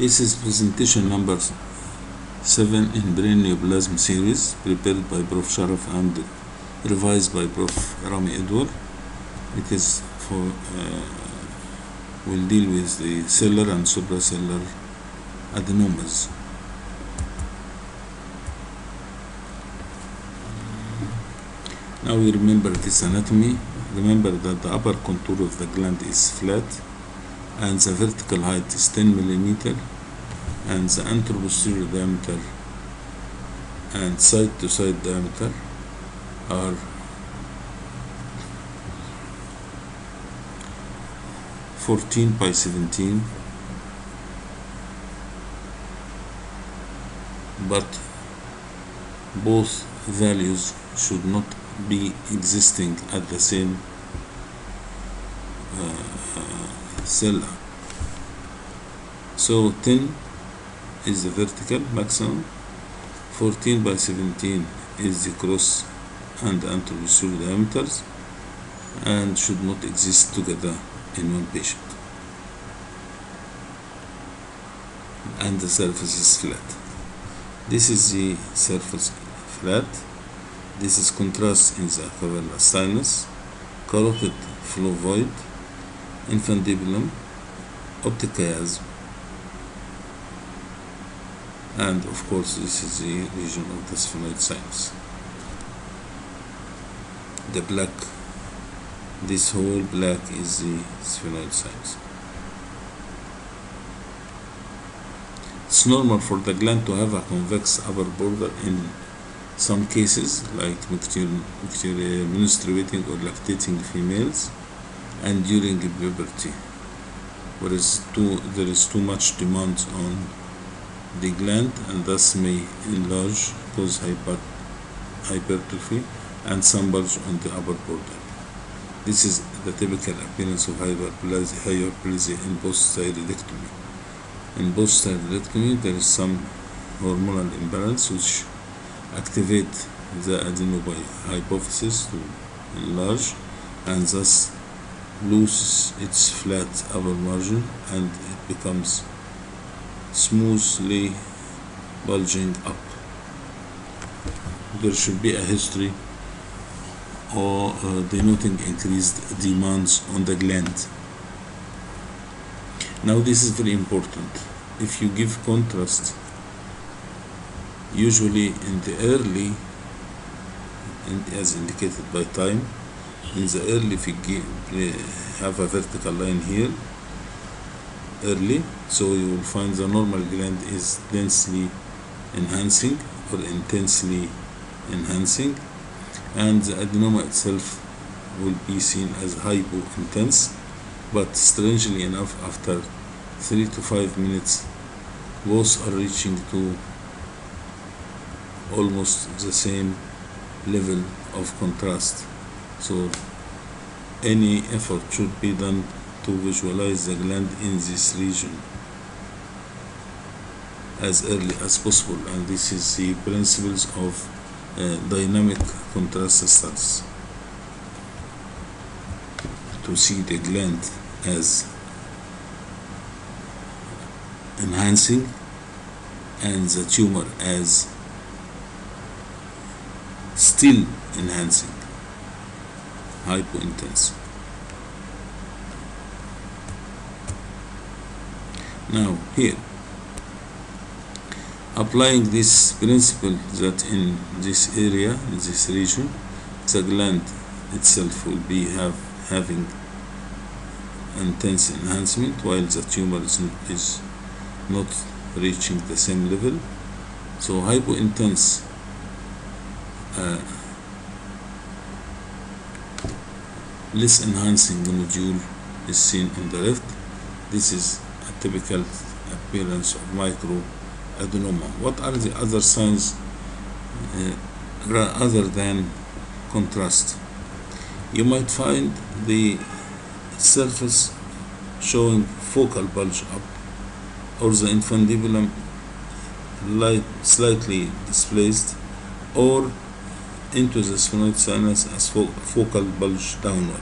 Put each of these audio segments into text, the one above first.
This is presentation number 7 in brain neoplasm series, prepared by Prof. Sharaf and revised by Prof. Rami Edward. It is for will deal with the cellular and supracellular adenomas. Now we remember this anatomy. Remember that the upper contour of the gland is flat and the vertical height is 10 millimeter, and the anteroposterior diameter and side to side diameter are 14 by 17, but both values should not be existing at the same cell. So 10 is the vertical maximum, 14 by 17 is the cross and anteroposterior diameters, and should not exist together in one patient. And the surface is flat. This is the surface flat. This is contrast in the cavernous sinus, carotid flow void, infundibulum, optic chiasm, and of course this is the region of the sphenoid sinus. The black, this whole black is the sphenoid sinus. It's normal for the gland to have a convex upper border in some cases, like menstruating or lactating females and during puberty, whereas there is too much demand on the gland and thus may enlarge, cause hypertrophy, and some bulge on the upper border. This is the typical appearance of hyperplasia in post-thyroidectomy. In post-thyroidectomy, there is some hormonal imbalance which activate the adenohypophysis to enlarge and thus loses its flat upper margin, and it becomes smoothly bulging up. There should be a history or denoting increased demands on the gland. Now this is very important. If you give contrast, usually in the early, and as indicated by time, in the early, if you have a vertical line here, early, so you will find the normal gland is densely enhancing or intensely enhancing, and the adenoma itself will be seen as hypo-intense, but strangely enough, after 3 to 5 minutes, both are reaching to almost the same level of contrast. So any effort should be done to visualize the gland in this region as early as possible, and this is the principles of dynamic contrast studies, to see the gland as enhancing and the tumor as still enhancing, hypo-intense. Now here, applying this principle that in this area, in this region, the gland itself will be having intense enhancement, while the tumor is not reaching the same level. So hypo-intense less enhancing nodule is seen on the left. This is a typical appearance of microadenoma. What are the other signs other than contrast? You might find the surface showing focal bulge up, or the infundibulum slightly displaced, or into the sphenoid sinus as focal bulge downward.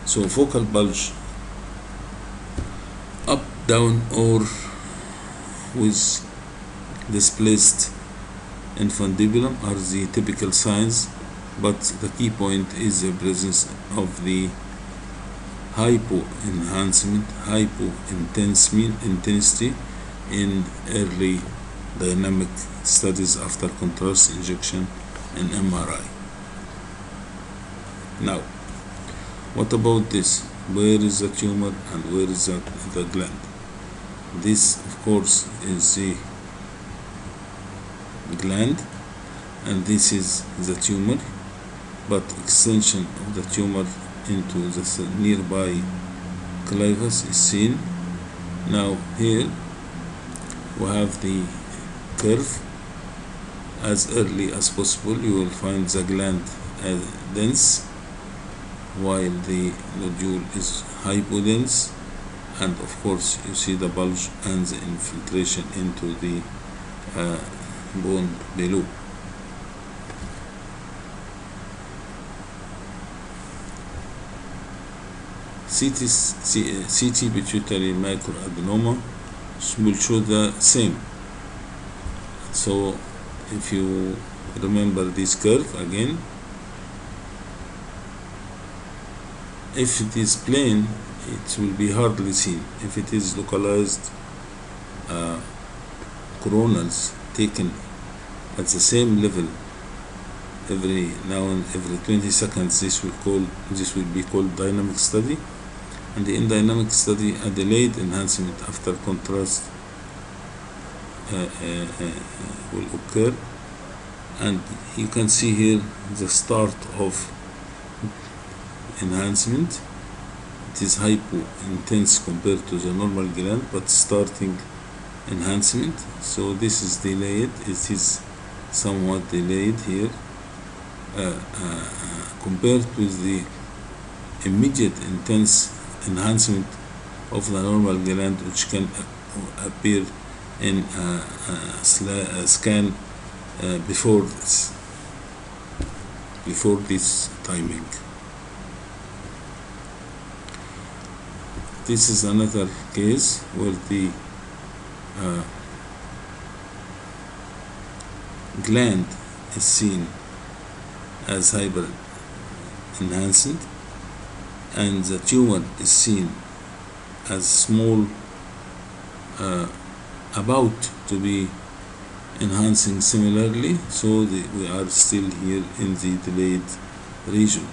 So focal bulge up, down, or with displaced infundibulum are the typical signs, but the key point is the presence of the hypo-intensity in early dynamic studies after contrast injection in MRI. Now, what about this? Where is the tumor and where is the gland? This, of course, is the gland, and this is the tumor, but extension of the tumor into the nearby clivus is seen. Now here we have the curve. As early as possible you will find the gland dense, while the nodule is hypodense, and of course you see the bulge and the infiltration into the bone below. CT pituitary microadenoma will show the same. So if you remember this curve again, if it is plain it will be hardly seen. If it is localized coronals taken at the same level every now and every 20 seconds, this will be called dynamic study. And in dynamic study, a delayed enhancement after contrast will occur, and you can see here the start of enhancement. It is hypo-intense compared to the normal gland, but starting enhancement. So this is delayed. It is somewhat delayed here compared with the immediate intense enhancement of the normal gland, which can appear in a scan before this timing. This is another case where the gland is seen as hyper enhanced, and the tumor is seen as small, about to be enhancing similarly. So we are still here in the delayed region.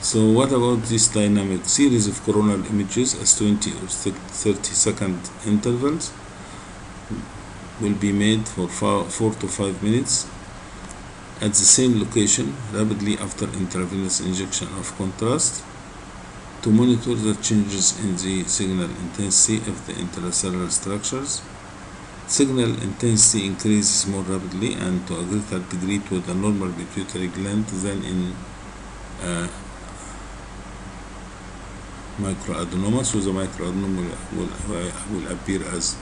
So what about this dynamic series of coronal images as 20 or 30-second intervals will be made for 4 to 5 minutes at the same location rapidly after intravenous injection of contrast to monitor the changes in the signal intensity of the intracellular structures. Signal intensity increases more rapidly and to a greater degree to the normal pituitary gland than in microadenoma. So the microadenoma will appear as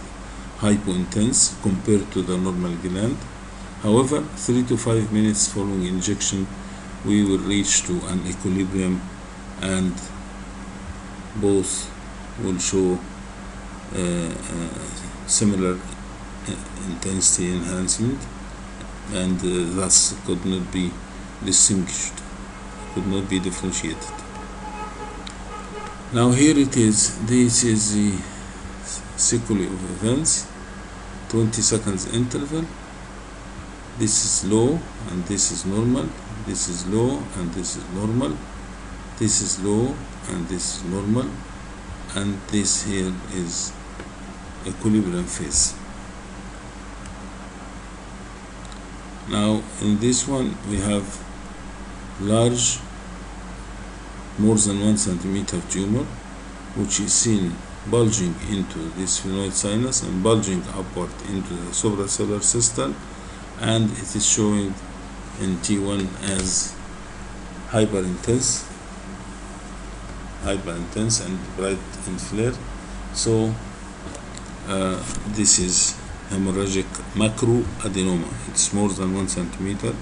hypointense compared to the normal gland. However, 3 to 5 minutes following injection, we will reach to an equilibrium, and both will show similar intensity enhancement, and thus could not be distinguished, could not be differentiated. Now here it is. This is the sequelae of events, 20 seconds interval. This is low and this is normal. This is low and this is normal. This is low and this is normal. And this here is equilibrium phase. Now in this one we have large, more than 1 centimeter tumor, which is seen bulging into this sphenoid sinus and bulging upward into the suprasellar system, and it is showing in T1 as hyperintense and bright and flare. So this is hemorrhagic macroadenoma. It's more than 1 centimeter,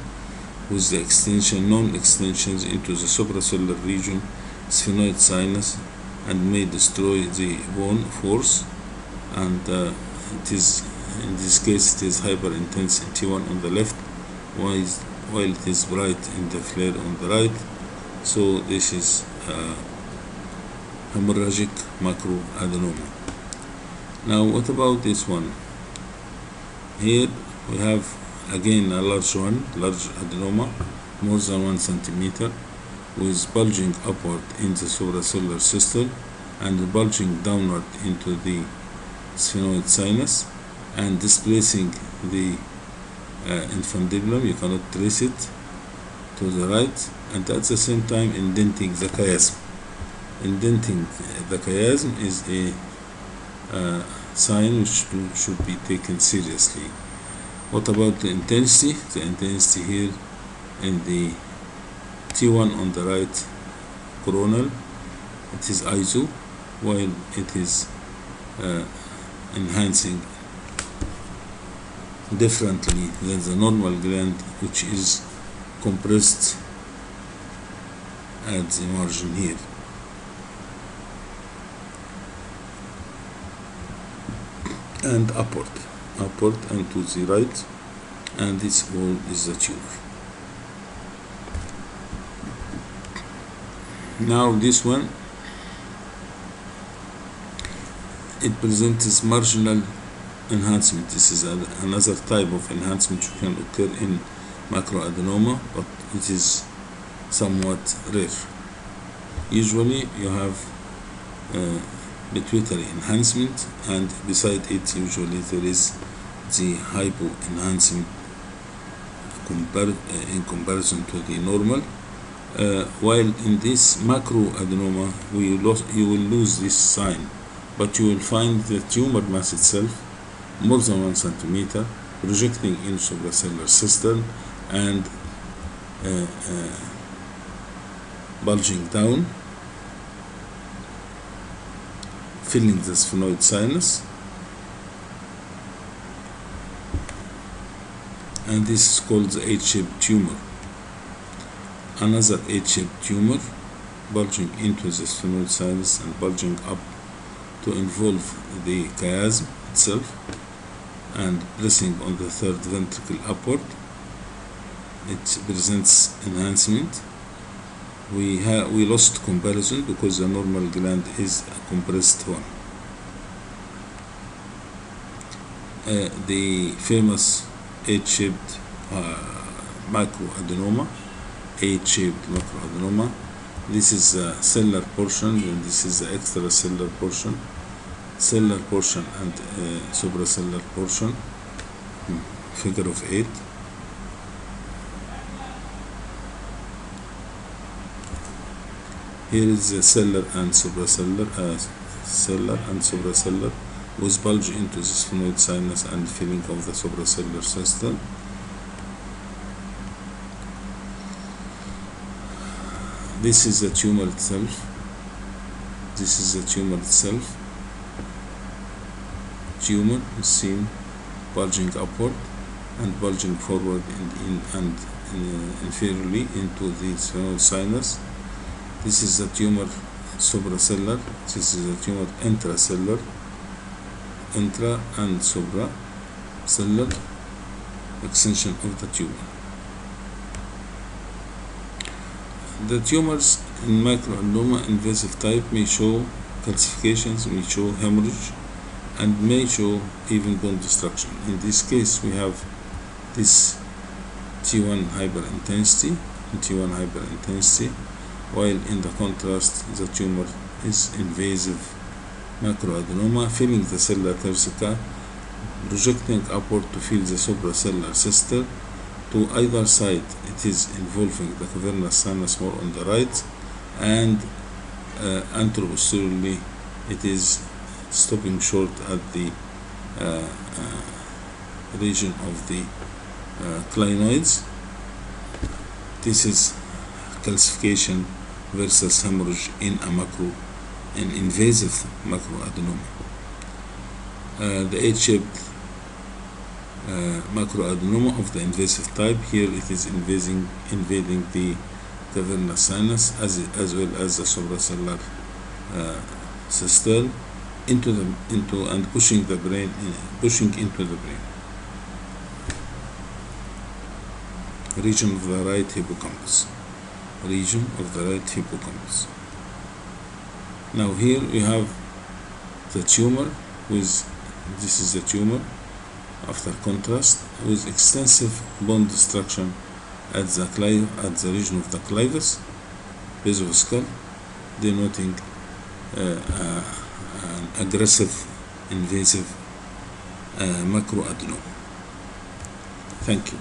with the extension, known extensions into the supracellular region, sphenoid sinus, and may destroy the bone force. And it is, in this case, it is hyper intense in T1 on the left, while it is bright in the flare on the right. So this is hemorrhagic macroadenoma. Now what about this one? Here we have again a large adenoma, more than 1 centimeter, with bulging upward in the supracellular system and bulging downward into the sphenoid sinus and displacing the infundibulum. You cannot trace it to the right, and at the same time indenting the chiasm. Indenting the chiasm is a sign which should be taken seriously. What about the intensity? The intensity here in the T1 on the right coronal, it is iso, while it is enhancing differently than the normal gland, which is compressed at the margin here. And upward and to the right, and this wall is the tumor. Now this one, it presents marginal enhancement. This is another type of enhancement which can occur in macroadenoma, but it is somewhat rare. Usually you have pituitary enhancement, and beside it usually there is the hypoenhancement in comparison to the normal. While in this macroadenoma you will lose this sign, but you will find the tumor mass itself more than 1 centimeter projecting in supracellular system and bulging down, filling the sphenoid sinus, and this is called the H-shaped tumor. Another H-shaped tumor bulging into the sphenoid sinus and bulging up to involve the chiasm itself and pressing on the third ventricle upward. It presents enhancement. We lost comparison because the normal gland is a compressed one. The famous H-shaped macroadenoma, H-shaped macroadenoma. This is the cellular portion, and this is the extracellular portion, cellular portion and supracellular portion. Figure of 8. Here is the cellular and supracellular, with bulge into the sphenoid sinus and filling of the supracellular system. This is the tumor itself. This is the tumor itself. Tumor is seen bulging upward and bulging forward and inferiorly into the sphenoid sinus. This is the tumor supracellular. This is the tumor intracellular, intra and supracellular extension of the tumor. The tumors in macroadenoma invasive type may show calcifications, may show hemorrhage, and may show even bone destruction. In this case, we have this T1 hyperintensity, while in the contrast, the tumor is invasive macroadenoma, filling the cella thyrsica, projecting upward to fill the supracellular system. To either side, it is involving the cavernous sinus more on the right, and anteroposteriorly, it is stopping short at the region of the clinoids. This is calcification versus hemorrhage in an invasive macroadenoma. The H-shaped macroadenoma of the invasive type. Here it is invading the cavernous sinus as well as the supracellular cistern into and pushing into the brain. Region of the right hippocampus. Region of the right hippocampus. Now here we have the tumor this is the tumor after contrast with extensive bone destruction at the region of the clivus, base of the skull, denoting an aggressive invasive macroadenoma. Thank you.